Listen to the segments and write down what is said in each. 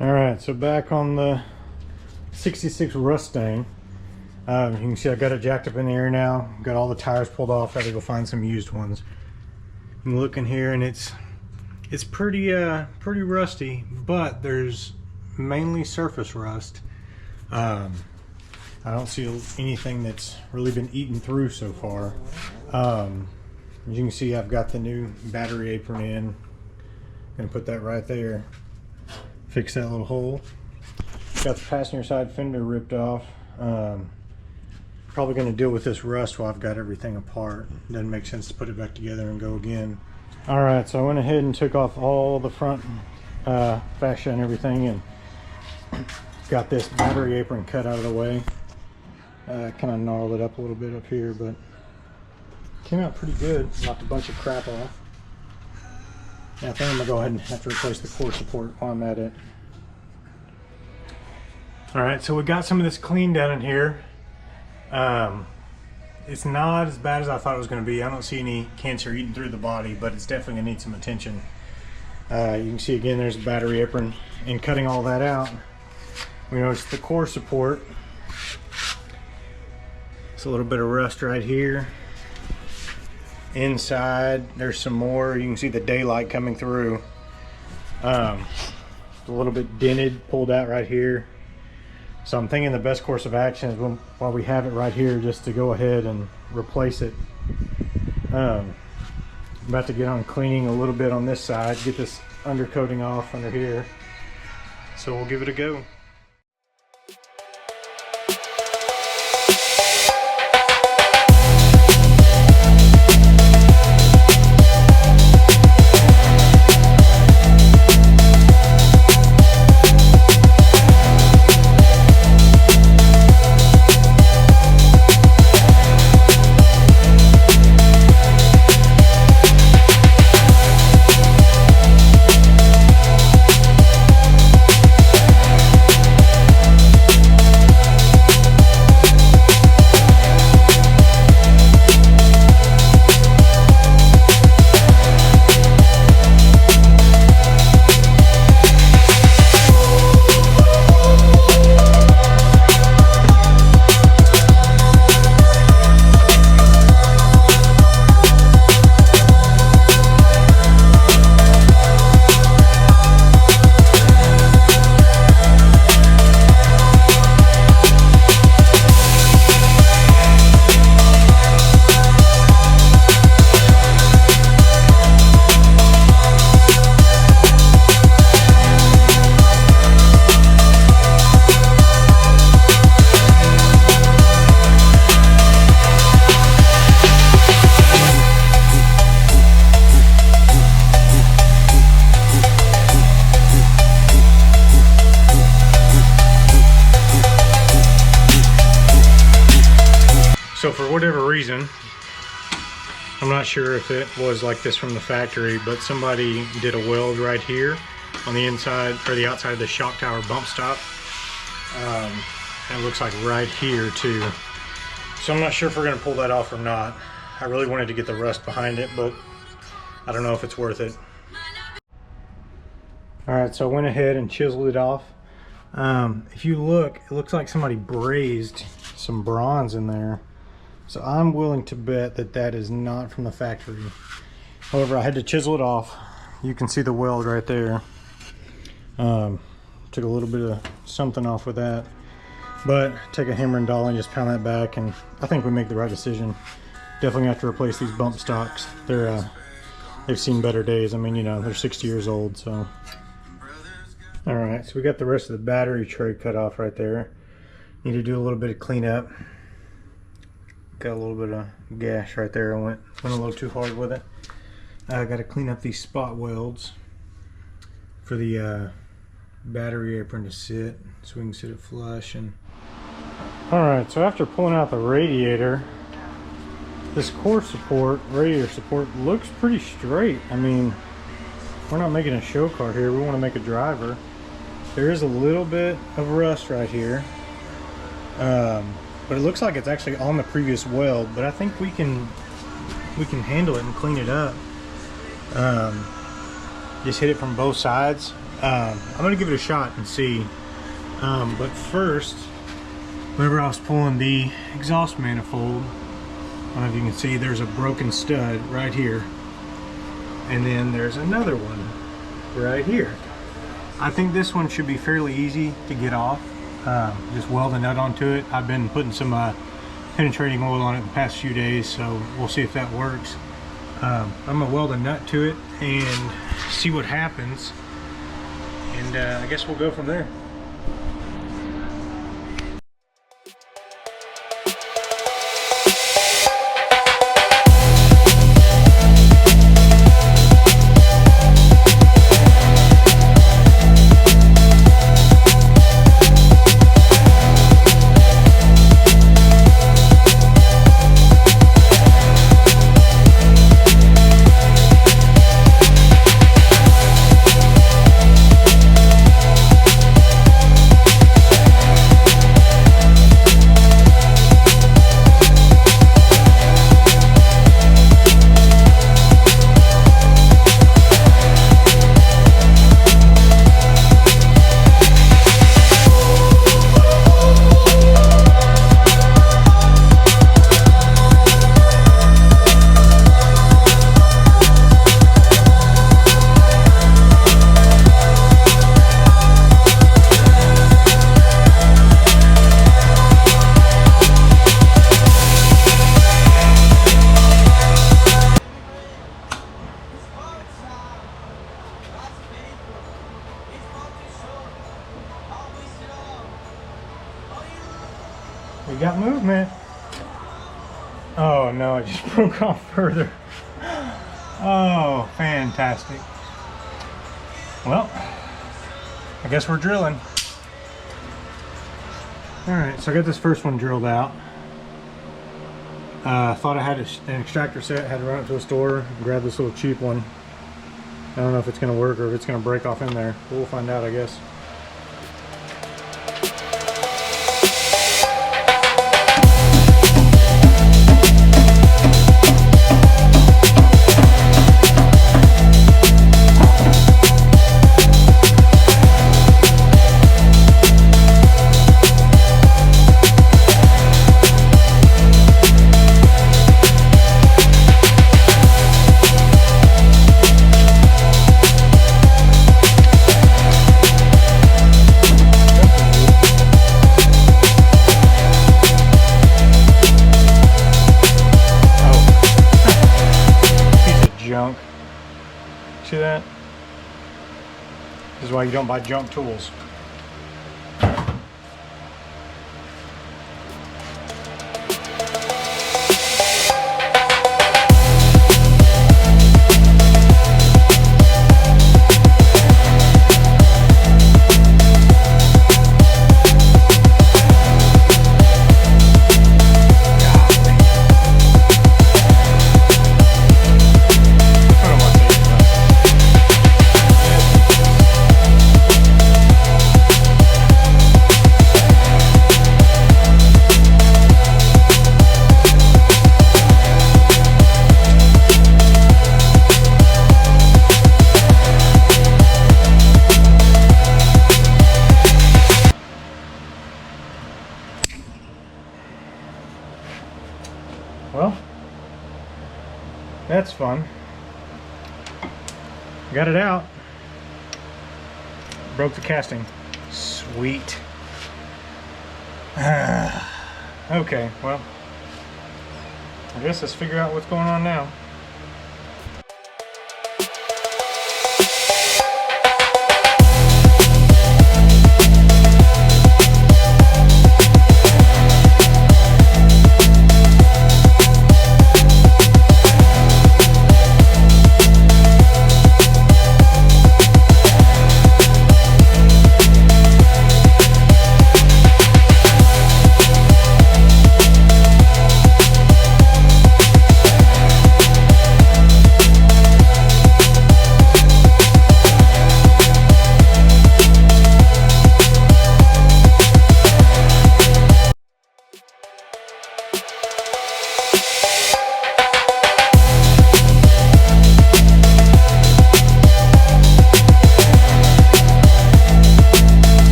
Alright, so back on the 66 Mustang. You can see I got it jacked up in the air now. Got all the tires pulled off. Had to go find some used ones. I'm looking here and it's pretty rusty, but there's mainly surface rust. I don't see anything that's really been eaten through so far. As you can see, I've got the new battery apron in. Gonna put that right there. Fix that little hole. Got the passenger side fender ripped off. Probably going to deal with this rust while I've got everything apart. Doesn't make sense to put it back together and go again. Alright, so I went ahead and took off all the front fascia and everything, and got this battery apron cut out of the way. Kind of gnarled it up a little bit up here, but came out pretty good. Knocked a bunch of crap off. Yeah, I think I'm going to go ahead and have to replace the core support while I'm at it. Alright, so we got some of this cleaned down in here. It's not as bad as I thought it was going to be. I don't see any cancer eating through the body, but it's definitely going to need some attention. You can see again there's a battery apron. And cutting all that out, we noticed the core support. It's a little bit of rust right here. Inside there's some more. You can see the daylight coming through. A little bit dented, pulled out right here. So I'm thinking the best course of action is while we have it right here, just to go ahead and replace it. I'm about to get on cleaning a little bit on this side, get this undercoating off under here. So we'll give it a go. So for whatever reason, I'm not sure if it was like this from the factory, but somebody did a weld right here on the inside or the outside of the shock tower bump stop. And it looks like right here too. So I'm not sure if we're gonna pull that off or not. I really wanted to get the rust behind it, but I don't know if it's worth it. All right, so I went ahead and chiseled it off. If you look, it looks like somebody brazed some bronze in there. So I'm willing to bet that that is not from the factory. However, I had to chisel it off. You can see the weld right there. Took a little bit of something off with that. But take a hammer and dolly and just pound that back, and I think we make the right decision. Definitely have to replace these bump stocks. They've seen better days. I mean, you know, they're 60 years old, so. All right, so we got the rest of the battery tray cut off right there. Need to do a little bit of cleanup. Got a little bit of gash right there. I went a little too hard with it. I got to clean up these spot welds for the battery apron to sit, so we can sit it flush. And all right, so after pulling out the radiator, this core support, radiator support, looks pretty straight. I mean, we're not making a show car here. We want to make a driver. There is a little bit of rust right here. But it looks like it's actually on the previous weld, but I think we can handle it and clean it up. Just hit it from both sides. I'm gonna give it a shot and see. But first, whenever I was pulling the exhaust manifold, I don't know if you can see, there's a broken stud right here, and then there's another one right here. I think this one should be fairly easy to get off. Just weld a nut onto it. I've been putting some penetrating oil on it the past few days, so we'll see if that works. I'm gonna weld a nut to it and see what happens, and I guess we'll go from there. We got movement. Oh no, it just broke off further. Oh, fantastic. Well, I guess we're drilling. Alright, so I got this first one drilled out. Thought I had an extractor set, had to run it to a store and grab this little cheap one. I don't know if it's going to work or if it's going to break off in there. We'll find out, I guess. Junk. See that? This is why you don't buy junk tools. Well, that's fun. Got it out. Broke the casting. Sweet. Okay, well, I guess let's figure out what's going on now.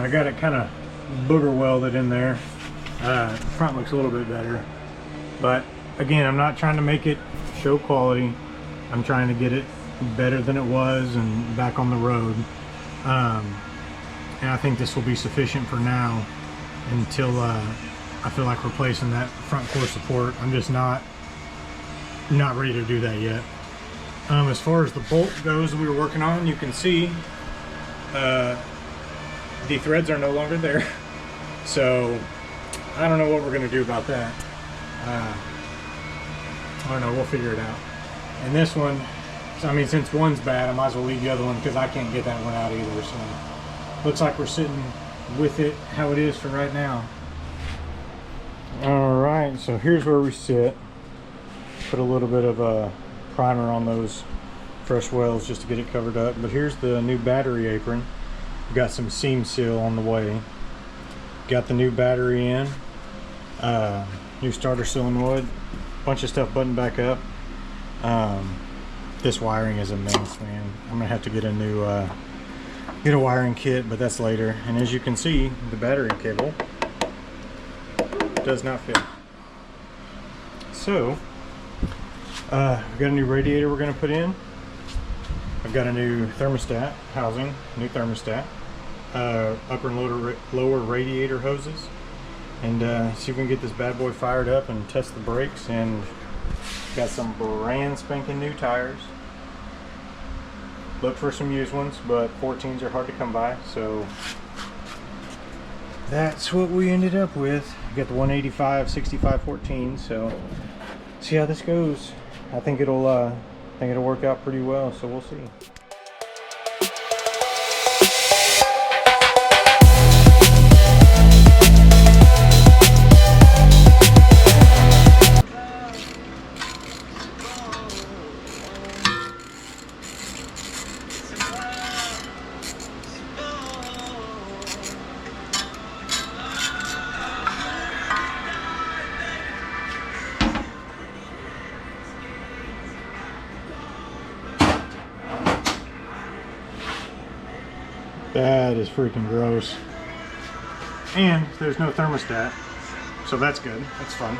I got it kind of booger welded in there. Front looks a little bit better, but again, I'm not trying to make it show quality. I'm trying to get it better than it was and back on the road. And I think this will be sufficient for now until I feel like replacing that front core support. I'm just not ready to do that yet. As far as the bolt goes that we were working on, you can see the threads are no longer there. So I don't know what we're going to do about that. I don't know, we'll figure it out. And this one, I mean, since one's bad, I might as well leave the other one because I can't get that one out either. So looks like we're sitting with it how it is for right now. All right, so here's where we sit. Put a little bit of a primer on those fresh welds just to get it covered up. But here's the new battery apron. We've got some seam seal on the way. Got the new battery in. New starter solenoid. Bunch of stuff buttoned back up. This wiring is immense, man. I'm gonna have to get a new get a wiring kit, but that's later. And as you can see, the battery cable does not fit. So we've got a new radiator we're gonna put in. I've got a new thermostat housing, new thermostat, upper and lower radiator hoses, and see if we can get this bad boy fired up and test the brakes. And got some brand spanking new tires. Look for some used ones, but 14s are hard to come by, so that's what we ended up with. We got the 185 65 14, so see how this goes. I think it'll work out pretty well, so we'll see. That is freaking gross. And there's no thermostat, so that's good. That's fun.